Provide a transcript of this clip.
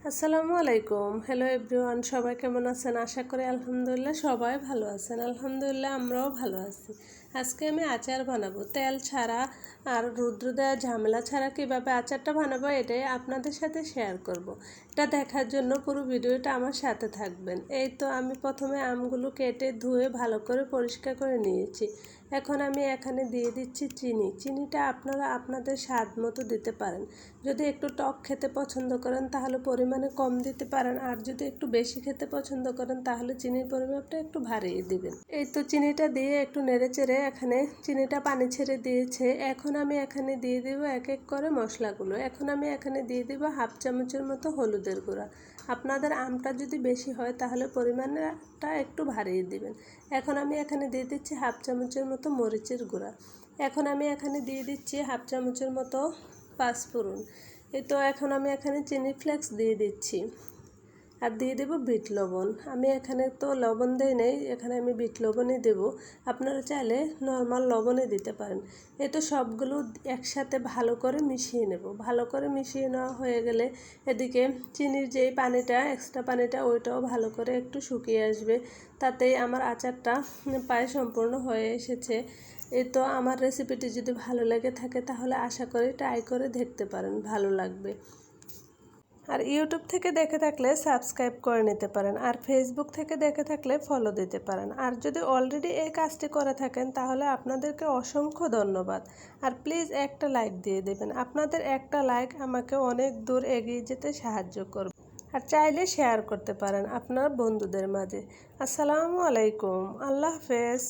আসসালামু আলাইকুম। Hello everyone, সবাই কেমন আছেন? আশা করি আলহামদুলিল্লাহ সবাই ভালো আছেন। আলহামদুলিল্লাহ আমরাও ভালো আছি। আজকে আমি আচার বানাবো তেল ছাড়া আর রৌদ্র দেওয়া ঝামেলা ছাড়া কীভাবে আচারটা বানাবো এটাই আপনাদের সাথে শেয়ার করব। এটা দেখার জন্য পুরো ভিডিওটা আমার সাথে থাকবেন। এই তো আমি প্রথমে আমগুলো কেটে ধুয়ে ভালো করে পরিষ্কার করে নিয়েছি। এখন আমি এখানে দিয়ে দিচ্ছি চিনিটা আপনারা আপনাদের স্বাদ মতো দিতে পারেন। যদি একটু টক খেতে পছন্দ করেন তাহলে পরিমাণে কম দিতে পারেন, আর যদি একটু বেশি খেতে পছন্দ করেন তাহলে চিনির পরিমাণটা একটু বাড়িয়ে দিবেন। এই তো চিনিটা দিয়ে একটু নেড়েচেড়ে এখানে চিনিটা পানি ছেড়ে দিয়েছে। এখন আমি এখানে দিয়ে দেব এক এক করে মশলাগুলো। এখন আমি এখানে দিয়ে দেব হাফ চামচের মতো হলুদের গুঁড়া। আপনাদের আমটা যদি বেশি হয় তাহলে পরিমাণটা একটু বাড়িয়ে দিবেন। এখন আমি এখানে দিয়ে দিচ্ছি হাফ চামচের মতো মরিচের গুঁড়া। এখন আমি এখানে দিয়ে দিচ্ছি হাফ চামচের মতো পাঁচফোড়ন। এই তো এখন আমি এখানে চিনি ফ্লেক্স দিয়ে দিচ্ছি আর দিয়ে দেব বিট লবণ। আমি এখানে তো লবণ দেই নেই, এখানে আমি বিট লবণই দেব। আপনারা চাইলে নর্মাল লবণই দিতে পারেন। এই তো সবগুলো একসাথে ভালো করে মিশিয়ে নেব। ভালো করে মিশিয়ে নেওয়া হয়ে গেলে এদিকে চিনির যেই পানিটা এক্সট্রা পানিটা ওইটাও ভালো করে একটু শুকিয়ে আসবে। তাতেই আমার আচারটা প্রায় সম্পূর্ণ হয়ে এসেছে। এই তো আমার রেসিপিটি যদি ভালো লেগে থাকে তাহলে আশা করি ট্রাই করে দেখতে পারেন, ভালো লাগবে। আর ইউটিউব থেকে দেখে থাকলে সাবস্ক্রাইব করে নিতে পারেন, আর ফেসবুক থেকে দেখে থাকলে ফলো দিতে পারেন। আর যদি অলরেডি এই কাজটি করে থাকেন তাহলে আপনাদেরকে অসংখ্য ধন্যবাদ। আর প্লিজ একটা লাইক দিয়ে দেবেন। আপনাদের একটা লাইক আমাকে অনেক দূর এগিয়ে যেতে সাহায্য করবে। আর চাইলে শেয়ার করতে পারেন আপনার বন্ধুদের মাঝে। আসসালামু আলাইকুম, আল্লাহ হাফেজ।